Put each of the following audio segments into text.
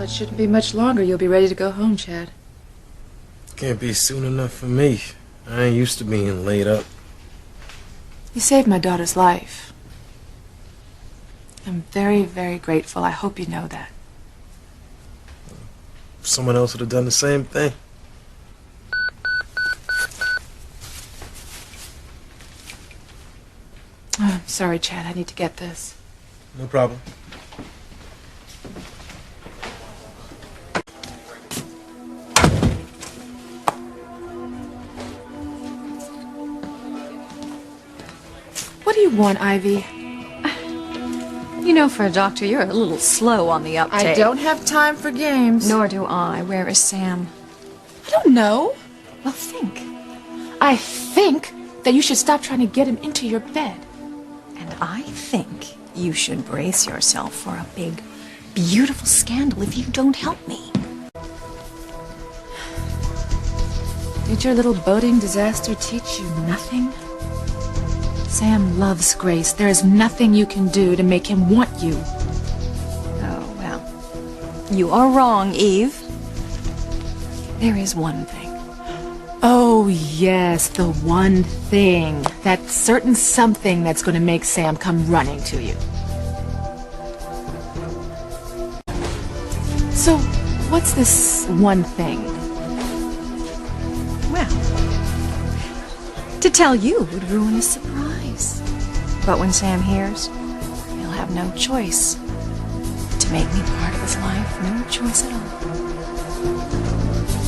it shouldn't be much longer. You'll be ready to go home, Chad. Can't be soon enough for me. I ain't used to being laid up. You saved my daughter's life. I'm very, very grateful. I hope you know that. Someone else would have done the same thing. Oh, I'm sorry, Chad. I need to get this. No problem. What do you want, Ivy? You know, for a doctor, you're a little slow on the uptake. I don't have time for games. Nor do I. Where is Sam? I don't know. Well, think. I think that you should stop trying to get him into your bed. And I think you should brace yourself for a big, beautiful scandal if you don't help me. Did your little boating disaster teach you nothing? Sam loves Grace. There is nothing you can do to make him want you. Oh, well, you are wrong, Eve. There is one thing. Oh, yes, the one thing. That certain something that's going to make Sam come running to you. So, what's this one thing? Well, to tell you would ruin a surprise. But when Sam hears, he'll have no choice. To make me part of his life, no choice at all.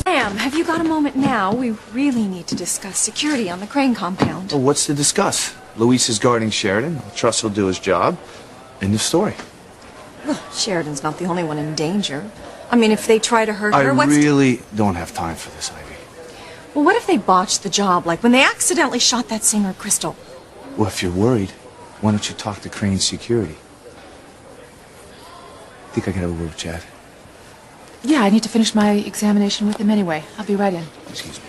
Sam, have you got a moment now? We really need to discuss security on the Crane compound. Well, what's to discuss? Luis is guarding Sheridan. I'll trust he'll do his job. End of story. Well, Sheridan's not the only one in danger. I mean, if they try to hurt her, I really don't have time for this, Ivy. Well, what if they botched the job, like when they accidentally shot that singer, Crystal? Well, if you're worried, why don't you talk to Crane Security? Think I can have a word with Chad? Yeah, I need to finish my examination with him anyway. I'll be right in. Excuse me.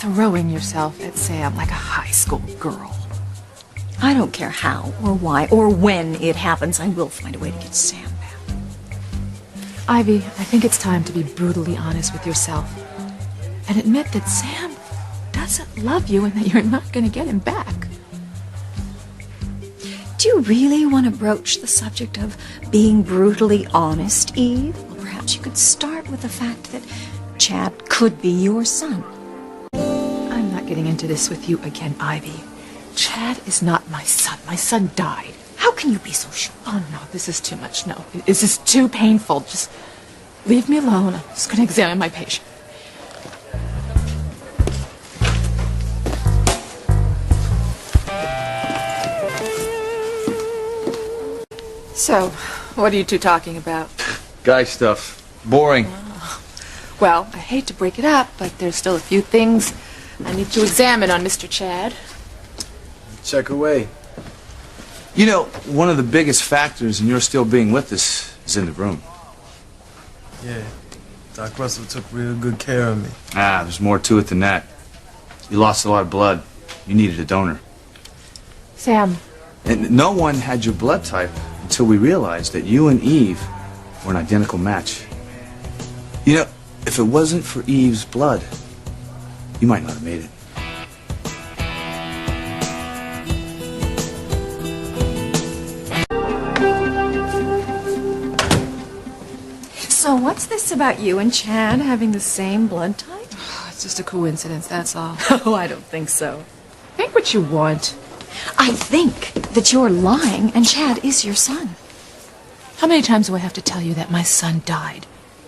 Throwing yourself at Sam like a high school girl. I don't care how or why or when it happens. I will find a way to get Sam back. Ivy, I think it's time to be brutally honest with yourself and admit that Sam doesn't love you and that you're not going to get him back. Do you really want to broach the subject of being brutally honest, Eve? Well, perhaps you could start with the fact that Chad could be your son. I'm not getting into this with you again, Ivy. Chad is not my son. My son died. How can you be so sure? Oh, no, this is too much. No, this is too painful. Just leave me alone. I'm just going to examine my patient. So, what are you two talking about? Guy stuff. Boring. Well, I hate to break it up, but there's still a few things I need to examine on Mr. Chad. Check away. You know, one of the biggest factors in your still being with us is in the room. Yeah. Doc Russell took real good care of me. Ah, there's more to it than that. You lost a lot of blood. You needed a donor. Sam. And no one had your blood type until we realized that you and Eve were an identical match. You know, if it wasn't for Eve's blood, you might not have made it. So what's this about you and Chad having the same blood type? It's just a coincidence, that's all. Oh, I don't think so. Think what you want. I think that you're lying and Chad is your son. How many times do I have to tell you that my son died?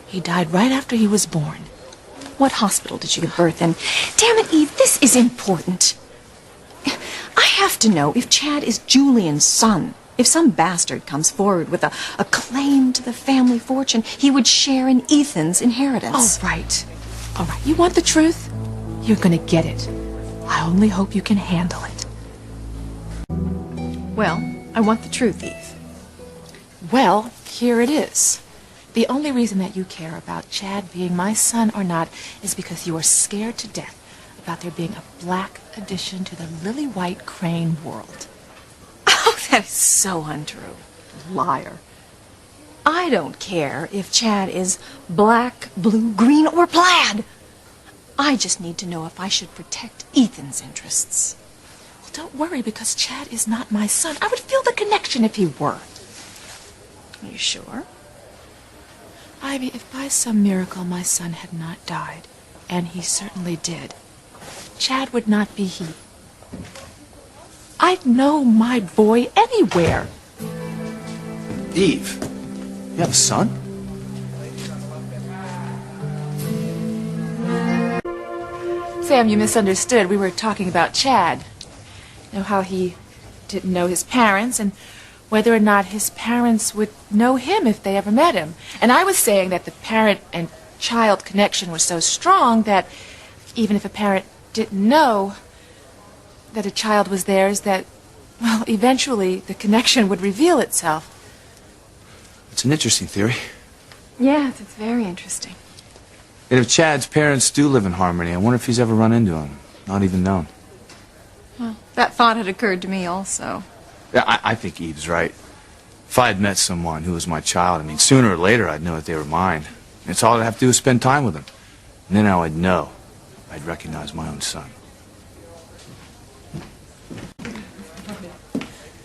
He died right after he was born. What hospital did you give birth in? Damn it, Eve, this is important. I have to know if Chad is Julian's son. If some bastard comes forward with a claim to the family fortune, he would share in Ethan's inheritance. All right. All right. You want the truth? You're gonna get it. I only hope you can handle it. Well, I want the truth, Eve. Well, here it is. The only reason that you care about Chad being my son or not is because you are scared to death about there being a black addition to the lily white crane world. Oh, that is so untrue. Liar. I don't care if Chad is black, blue, green, or plaid. I just need to know if I should protect Ethan's interests. Well, don't worry, because Chad is not my son. I would feel the connection if he were. Are you sure? Ivy, if by some miracle my son had not died, and he certainly did, Chad would not be he. I'd know my boy anywhere. Eve, you have a son? Sam, you misunderstood. We were talking about Chad. You know, how he didn't know his parents, and whether or not his parents would know him if they ever met him. And I was saying that the parent and child connection was so strong that even if a parent didn't know that a child was theirs, that, well, eventually the connection would reveal itself. It's an interesting theory. Yes, it's very interesting. And if Chad's parents do live in Harmony, I wonder if he's ever run into him. Not even known. Well, that thought had occurred to me also. Yeah, I think Eve's right. If I had met someone who was my child, I mean, sooner or later I'd know that they were mine. It's all I'd have to do is spend time with them. And then I'd know. I'd recognize my own son.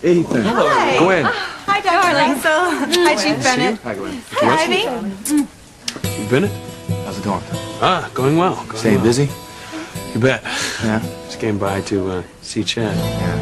Ethan. Hello. Hi. Go in. Hi, Dr. Langsel. Hi, Chief Bennett. Hi, Gwen. Hi, Ivy. You Bennett? How's it going? Going well. Staying busy? You bet. Yeah. Just came by to see Chad. Yeah.